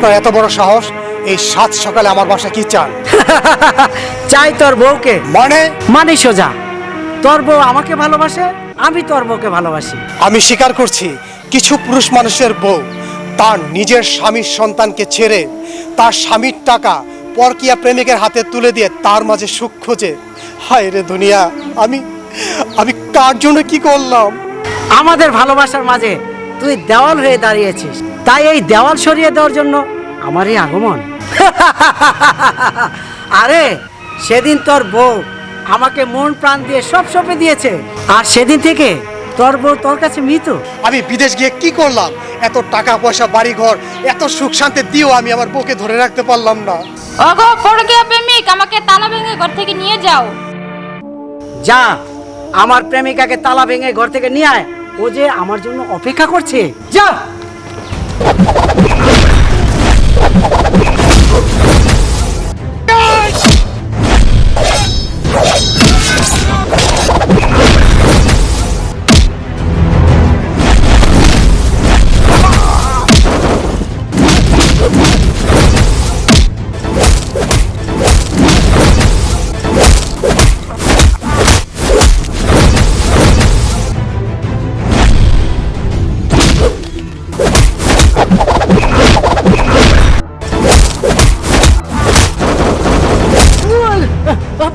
আপনার এত বড় সাহস, এই সাত সকালে আমার বাসায় কি চান? চাই তোর বউকে। মানে? মানে সোজা, তোর বউ আমাকে ভালোবাসে, আমি তোর বউকে ভালোবাসি। আমি স্বীকার করছি, কিছু পুরুষ মানুষের বউ তার নিজের স্বামীর সন্তানকে ছেড়ে তার স্বামীর টাকা পরকীয়া প্রেমিকের হাতে তুলে দিয়ে তার মাঝে সুখ খোঁজে। হায় রে দুনিয়া, আমি আমি কার জন্য কি করলাম? আমাদের ভালোবাসার মাঝে তুই দেওয়াল হয়ে দাঁড়িয়েছিস, তাই এই দেওয়াল সরিয়ে দেওয়ার জন্য আমার এই আগমন। আরে সেদিন তোর বউ আমাকে মন প্রাণ দিয়ে সব সঁপে দিয়েছে, আর সেদিন থেকে তোর বউ তোর কাছে মৃত। আমি বিদেশ গিয়ে কি করলাম? এত টাকা পয়সা, বাড়ি ঘর, এত সুখ শান্তি দিয়েও আমি আমার বউকে ধরে রাখতে পারলাম না। ওগো পরকীয়া প্রেমিক, আমাকে তালা ভেঙে ঘর থেকে নিয়ে যাও। যা, আমার প্রেমিকাকে তালা ভেঙে ঘর থেকে নিয়ে আয়, ও যে আমার জন্য অপেক্ষা করছে। যা।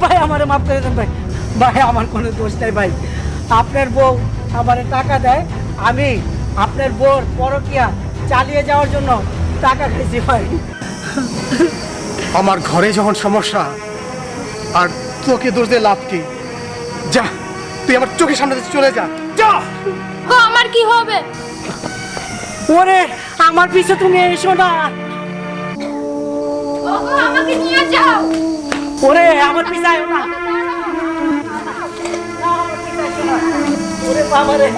ভাই আমারে মাফ করে দেন ভাই, ভাই আমার কোনো দোষ নাই ভাই। আপনার বউ আমারে টাকা দেয়, আমি আপনার বউর পরকীয়া চালিয়ে যাওয়ার জন্য টাকা খাইছি ভাই। আমার ঘরে যখন সমস্যা, আর তোকে দোষ দিয়ে লাভ কি? যা, তুই আমার চোখের সামনে থেকে চলে যা। যা। গো আমার কি হবে? ওরে আমার পিছে তুমি এসো না। ওগো আমাকে নিয়ে যাও। ওরে আমার পিছে আয়ো না। ওরে বাবা রে,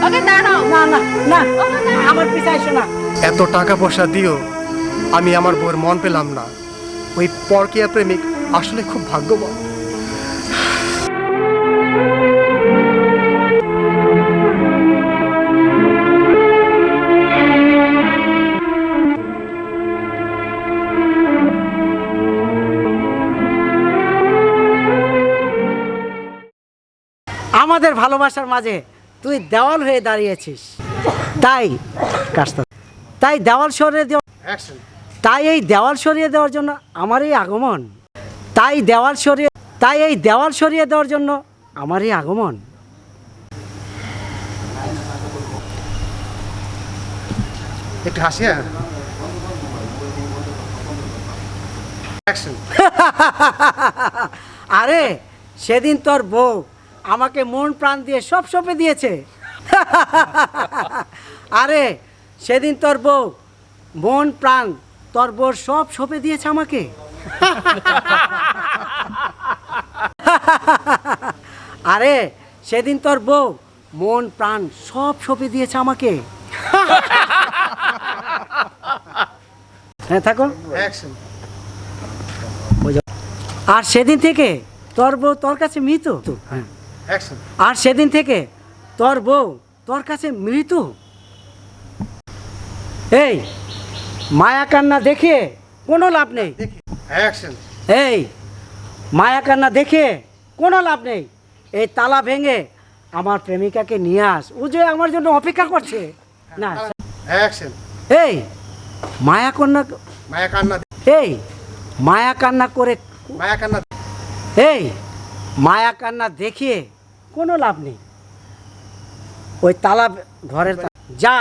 ওকে দাঁড়াও। না না না, আমার পিছে এসো না। এত টাকা পয়সা দিও আমি আমার বউয়ের মন পেলাম না। ওই পরকীয়া প্রেমিক আসলে খুব ভাগ্যবান। আমাদের ভালোবাসার মাঝে তুই দেওয়াল হয়ে দাঁড়িয়েছিস, তাই কাজটা, তাই দেওয়াল সরিয়ে দেওয়া, তাই এই দেওয়াল সরিয়ে দেওয়ার জন্য আমার এই আগমন, তাই এই দেওয়াল সরিয়ে দেওয়ার জন্য আমার এই আগমন। একটু হাসি। আরে সেদিন তোর বউ আমাকে মন প্রাণ দিয়ে সব সঁপে দিয়েছে। আরে সেদিন তোর বউ মন প্রাণ, তোর বউ সব সঁপে দিয়েছে আমাকে। আরে সেদিন তোর বউ মন প্রাণ সব সঁপে দিয়েছে আমাকে। হ্যাঁ থাকো। আর সেদিন থেকে তোর বউ তোর কাছে মৃত। হ্যাঁ, আর সেদিন থেকে তোর বউ তোর কাছে মৃত। এই মায়া কান্না দেখে কোনো লাভ নেই। এই মায়া কান্না দেখে কোনো লাভ নেই। এই তালা ভেঙে আমার প্রেমিকাকে নিয়ে আস, ও যে আমার জন্য অপেক্ষা করছে। না এই মায়া কান্না, এই মায়া কান্না করে, এই মায়া কান্না দেখিয়ে কোনো লাভ নেই। ওই তালা ঘরের যা,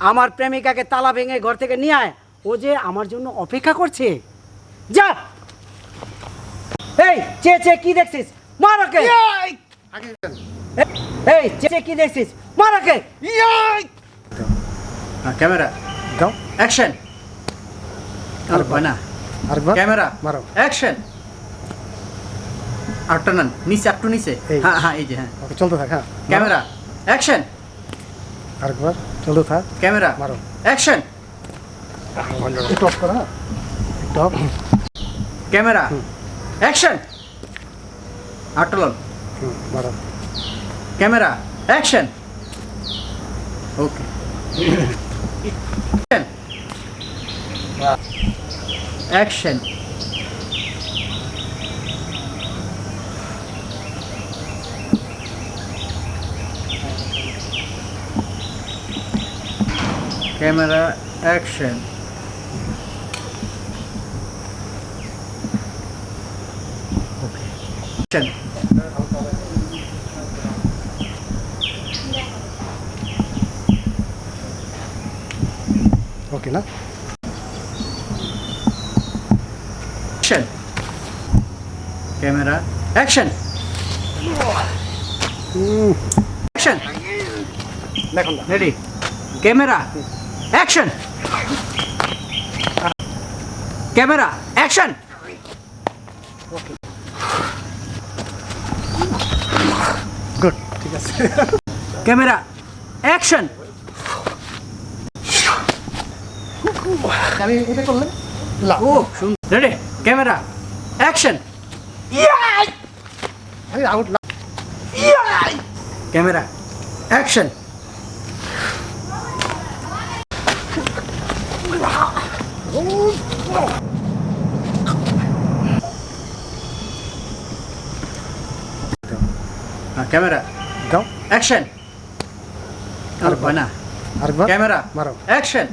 আমার প্রেমিকাকে তালা ভেঙে ঘর থেকে নিয়ে আয়, ও যে আমার জন্য অপেক্ষা করছে। যা। এই চে চে কি দেখছিস? মারাকে। এই চে চে কি দেখছিস? মারাকে। ক্যামেরা দাও। অ্যাকশন। আর ভয় না। আরেকবার ক্যামেরা মারো। অ্যাকশন। আরটা নান নিচে, একটু নিচে। এই। হ্যাঁ হ্যাঁ, এই যে হ্যাঁ। ওকে, চলতে থাক। হ্যাঁ, ক্যামেরা অ্যাকশন। আরেকবার চলতে থাক। ক্যামেরা মারো। অ্যাকশন। একটু অফ করো। হ্যাঁ, একটু অফ। Camera action. আরটা লন। মারো। Camera action. Okay. Action. Camera action. Action. Okay না? অ্যাকশন। Camera action. অ্যাকশন। দেখুন না। Ready, camera action. Camera action. Good, ঠিক আছে। Camera action. আমি এটা করলে না, ও সুন্দর। Ready, camera action. আমি আউট না। Camera action. ক্যামেরা দাও অ্যাকশন। আর হয় না। আরেকবার ক্যামেরা মারো। অ্যাকশন।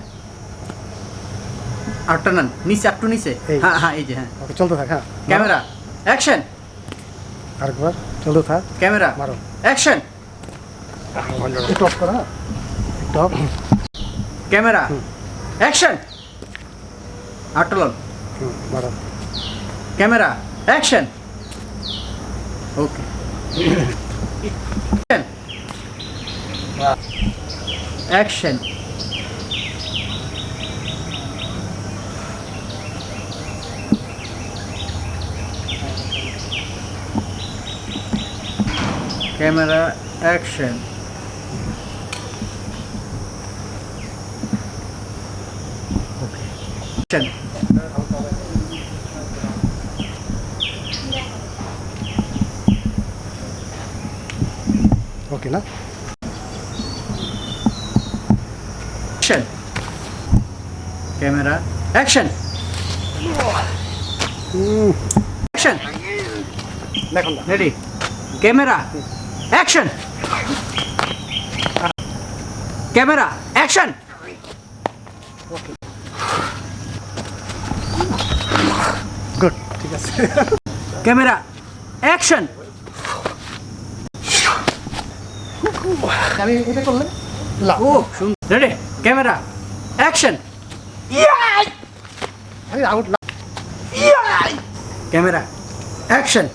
আটটা নান নিচে, একটু নিচে। এই। হ্যাঁ হ্যাঁ, এই যে হ্যাঁ। ওকে, চলতে থাক। হ্যাঁ, ক্যামেরা অ্যাকশন। আরেকবার চলতে থাক। ক্যামেরা মারো। অ্যাকশন। একটু অফ করো, হ্যাঁ একটু অফ। Camera action. আটলন। মারো। Camera action. Okay. Action. Camera action. Okay. Action. Okay না? অ্যাকশন। Camera action. অ্যাকশন। দেখুন না। Ready, camera action. Camera action. Good, ঠিক আছে। Camera action. আমি এটা করলে না। ও সুন্দর। Ready, camera action. আমি আউট না। Camera action.